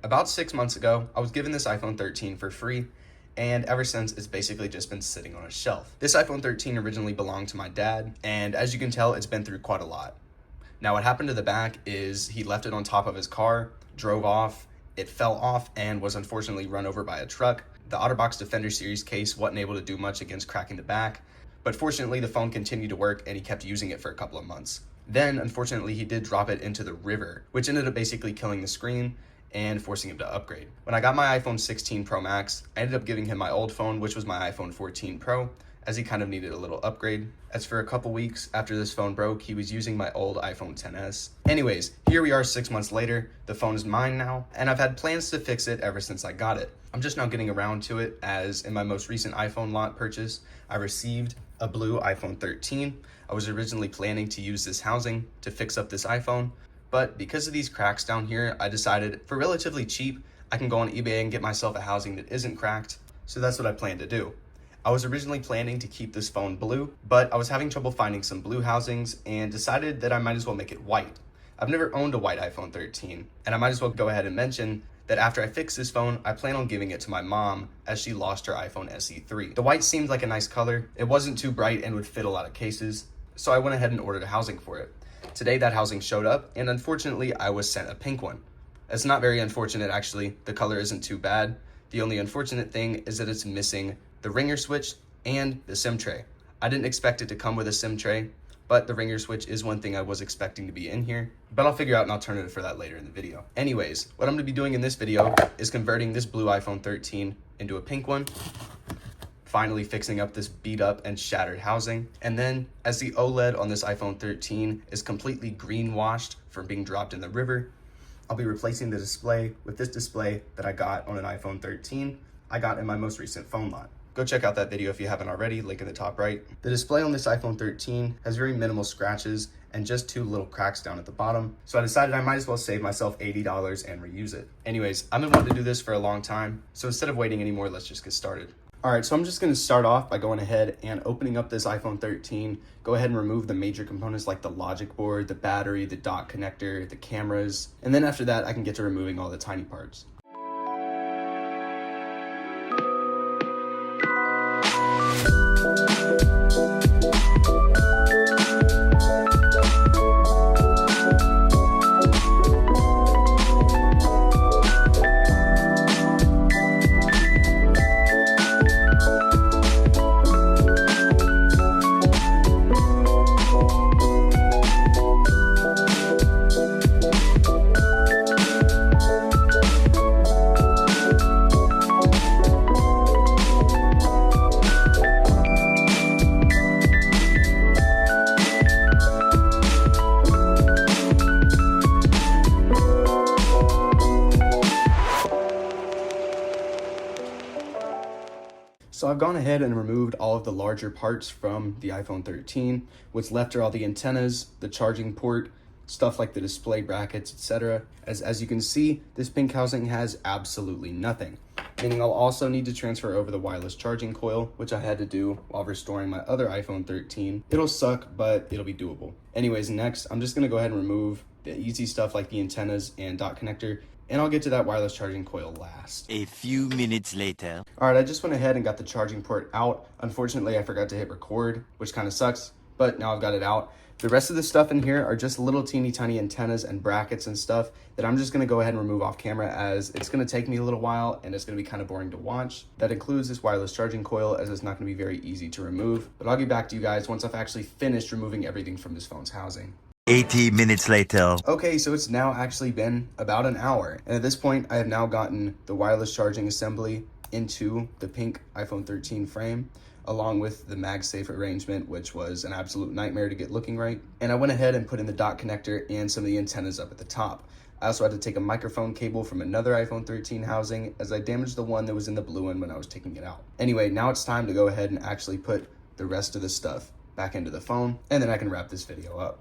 About 6 months ago, I was given this iPhone 13 for free, and ever since it's basically just been sitting on a shelf. This iPhone 13 originally belonged to my dad, and as you can tell, it's been through quite a lot. Now what happened to the back is he left it on top of his car, drove off, it fell off, and was unfortunately run over by a truck. The OtterBox Defender Series case wasn't able to do much against cracking the back, but fortunately the phone continued to work and he kept using it for a couple of months. Then, unfortunately, he did drop it into the river, which ended up basically killing the screen and forcing him to upgrade. When I got my iPhone 16 Pro Max, I ended up giving him my old phone, which was my iPhone 14 Pro, as he kind of needed a little upgrade. As for a couple weeks after this phone broke, he was using my old iPhone XS. Anyways, here we are 6 months later. The phone is mine now, and I've had plans to fix it ever since I got it. I'm just now getting around to it, as in my most recent iPhone lot purchase, I received a blue iPhone 13. I was originally planning to use this housing to fix up this iPhone, but because of these cracks down here, I decided for relatively cheap, I can go on eBay and get myself a housing that isn't cracked. So that's what I plan to do. I was originally planning to keep this phone blue, but I was having trouble finding some blue housings and decided that I might as well make it white. I've never owned a white iPhone 13, and I might as well go ahead and mention that after I fix this phone, I plan on giving it to my mom as she lost her iPhone SE3. The white seemed like a nice color. It wasn't too bright and would fit a lot of cases, so I went ahead and ordered a housing for it. Today that housing showed up, and unfortunately I was sent a pink one. It's not very unfortunate actually, the color isn't too bad. The only unfortunate thing is that it's missing the ringer switch and the SIM tray. I didn't expect it to come with a SIM tray, but the ringer switch is one thing I was expecting to be in here, but I'll figure out an alternative for that later in the video. Anyways, what I'm gonna be doing in this video is converting this blue iPhone 13 into a pink one, finally fixing up this beat up and shattered housing, and then as the OLED on this iPhone 13 is completely green washed from being dropped in the river, I'll be replacing the display with this display that I got on an iPhone 13 I got in my most recent phone lot. Go check out that video if you haven't already, link in the top right. The display on this iPhone 13 has very minimal scratches and just 2 little cracks down at the bottom, so I decided I might as well save myself $80 and reuse it. Anyways, I've been wanting to do this for a long time, so instead of waiting anymore, let's just get started. Alright, so I'm just going to start off by going ahead and opening up this iPhone 13, go ahead and remove the major components like the logic board, the battery, the dock connector, the cameras, and then after that I can get to removing all the tiny parts. So I've gone ahead and removed all of the larger parts from the iPhone 13. What's left are all the antennas, the charging port, stuff like the display brackets, etc. As you can see, this pink housing has absolutely nothing, meaning I'll also need to transfer over the wireless charging coil, which I had to do while restoring my other iPhone 13. It'll suck, but it'll be doable. Anyways, next, I'm just gonna go ahead and remove the easy stuff like the antennas and dot connector, and I'll get to that wireless charging coil last. A few minutes later. All right, I just went ahead and got the charging port out. Unfortunately, I forgot to hit record, which kind of sucks, but now I've got it out. The rest of the stuff in here are just little teeny tiny antennas and brackets and stuff that I'm just gonna go ahead and remove off camera, as it's gonna take me a little while and it's gonna be kind of boring to watch. That includes this wireless charging coil, as it's not gonna be very easy to remove, but I'll get back to you guys once I've actually finished removing everything from this phone's housing. 80 minutes later. Okay, so it's now actually been about an hour, and at this point I have now gotten the wireless charging assembly into the pink iPhone 13 frame, along with the MagSafe arrangement, which was an absolute nightmare to get looking right. And I went ahead and put in the dot connector and some of the antennas up at the top. I also had to take a microphone cable from another iPhone 13 housing, as I damaged the one that was in the blue one when I was taking it out. Anyway, now it's time to go ahead and actually put the rest of the stuff back into the phone, and then I can wrap this video up.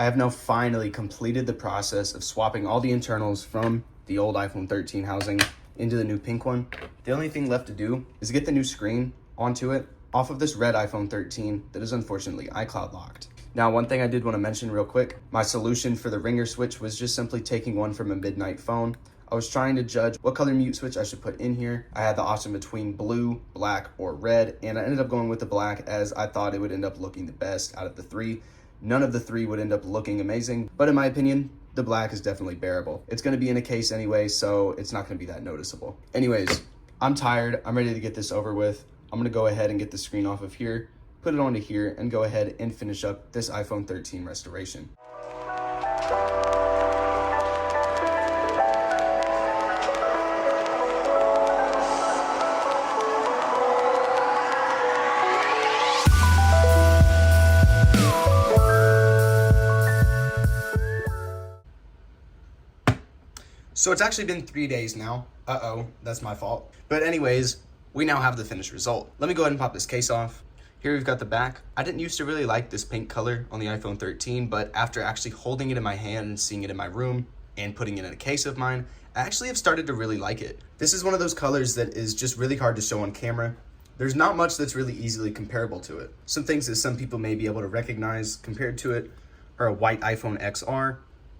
I have now finally completed the process of swapping all the internals from the old iPhone 13 housing into the new pink one. The only thing left to do is get the new screen onto it off of this red iPhone 13 that is unfortunately iCloud locked. Now, one thing I did want to mention real quick, my solution for the ringer switch was just simply taking one from a midnight phone. I was trying to judge what color mute switch I should put in here. I had the option between blue, black, or red, and I ended up going with the black as I thought it would end up looking the best out of the three. None of the three would end up looking amazing, but in my opinion, the black is definitely bearable. It's going to be in a case anyway, so it's not going to be that noticeable. Anyways, I'm tired. I'm ready to get this over with. I'm going to go ahead and get the screen off of here, put it onto here, and go ahead and finish up this iPhone 13 restoration. So it's actually been 3 days now. Uh-oh, that's my fault. But anyways, we now have the finished result. Let me go ahead and pop this case off. Here we've got the back. I didn't used to really like this pink color on the iPhone 13, but after actually holding it in my hand and seeing it in my room and putting it in a case of mine, I actually have started to really like it. This is one of those colors that is just really hard to show on camera. There's not much that's really easily comparable to it. Some things that some people may be able to recognize compared to it are a white iPhone XR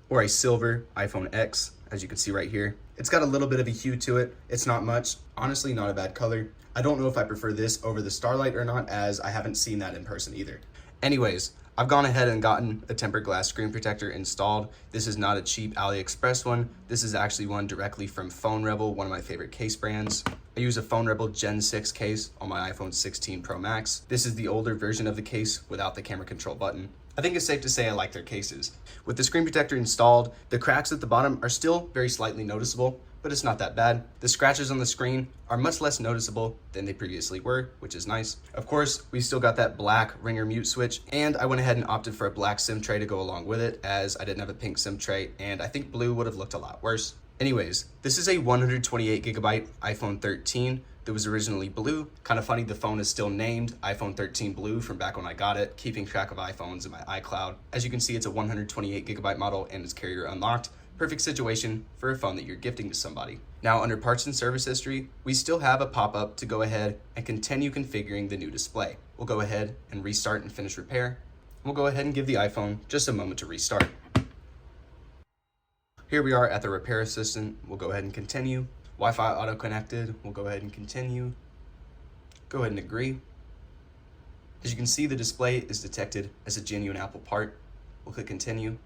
or a silver iPhone X, as you can see right here. It's got a little bit of a hue to it. It's not much. Honestly, not a bad color. I don't know if I prefer this over the Starlight or not, as I haven't seen that in person either. Anyways, I've gone ahead and gotten a tempered glass screen protector installed. This is not a cheap AliExpress one. This is actually one directly from Phone Rebel, one of my favorite case brands. I use a Phone Rebel Gen 6 case on my iPhone 16 Pro Max. This is the older version of the case without the camera control button. I think it's safe to say I like their cases. With the screen protector installed, the cracks at the bottom are still very slightly noticeable, but it's not that bad. The scratches on the screen are much less noticeable than they previously were, which is nice. Of course, we still got that black ringer mute switch, and I went ahead and opted for a black SIM tray to go along with it, as I didn't have a pink SIM tray, and I think blue would have looked a lot worse. Anyways, this is a 128GB iPhone 13 that was originally blue. Kind of funny, the phone is still named iPhone 13 Blue from back when I got it, keeping track of iPhones in my iCloud. As you can see, it's a 128GB model and it's carrier unlocked. Perfect situation for a phone that you're gifting to somebody. Now, under parts and service history, we still have a pop-up to go ahead and continue configuring the new display. We'll go ahead and restart and finish repair. We'll go ahead and give the iPhone just a moment to restart. Here we are at the repair assistant. We'll go ahead and continue. Wi-Fi auto connected. We'll go ahead and continue. Go ahead and agree. As you can see, the display is detected as a genuine Apple part. We'll click continue.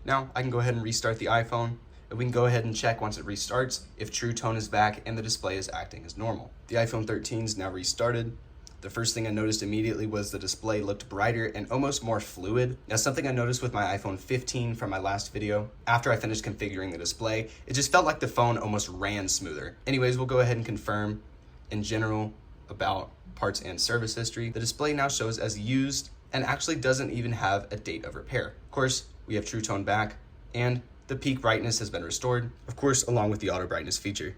Now I can go ahead and restart the iPhone, and we can go ahead and check once it restarts if True Tone is back and the display is acting as normal. The iPhone 13 is now restarted. The first thing I noticed immediately was the display looked brighter and almost more fluid. Now, something I noticed with my iPhone 15 from my last video, after I finished configuring the display, it just felt like the phone almost ran smoother. Anyways, we'll go ahead and confirm in general about parts and service history. The display now shows as used and actually doesn't even have a date of repair. Of course, we have True Tone back and the peak brightness has been restored, of course, along with the auto brightness feature.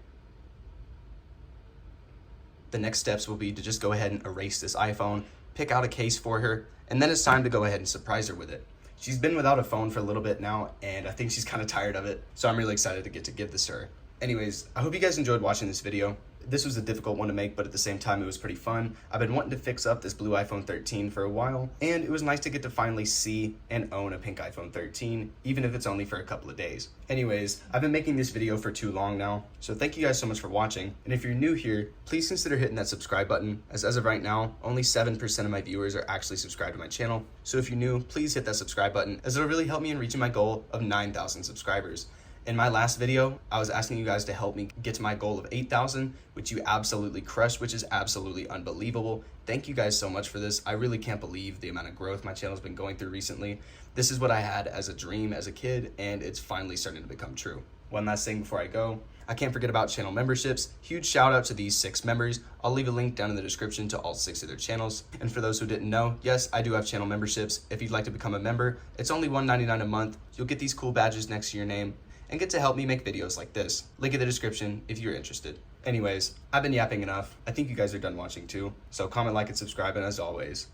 The next steps will be to just go ahead and erase this iPhone, pick out a case for her, and then it's time to go ahead and surprise her with it. She's been without a phone for a little bit now, and I think she's kind of tired of it, so I'm really excited to get to give this to her. Anyways, I hope you guys enjoyed watching this video. This was a difficult one to make, but at the same time, it was pretty fun. I've been wanting to fix up this blue iPhone 13 for a while, and it was nice to get to finally see and own a pink iPhone 13, even if it's only for a couple of days. Anyways, I've been making this video for too long now, so thank you guys so much for watching. And if you're new here, please consider hitting that subscribe button, as of right now, only 7% of my viewers are actually subscribed to my channel. So if you're new, please hit that subscribe button, as it'll really help me in reaching my goal of 9,000 subscribers. In my last video, I was asking you guys to help me get to my goal of 8,000, which you absolutely crushed, which is absolutely unbelievable. Thank you guys so much for this. I really can't believe the amount of growth my channel's been going through recently. This is what I had as a dream as a kid, and it's finally starting to become true. One last thing before I go, I can't forget about channel memberships. Huge shout out to these 6 members. I'll leave a link down in the description to all 6 of their channels. And for those who didn't know, yes, I do have channel memberships. If you'd like to become a member, it's only $1.99 a month. You'll get these cool badges next to your name and get to help me make videos like this. Link in the description if you're interested. Anyways, I've been yapping enough. I think you guys are done watching too. So comment, like, and subscribe, and as always,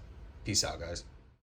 peace out, guys.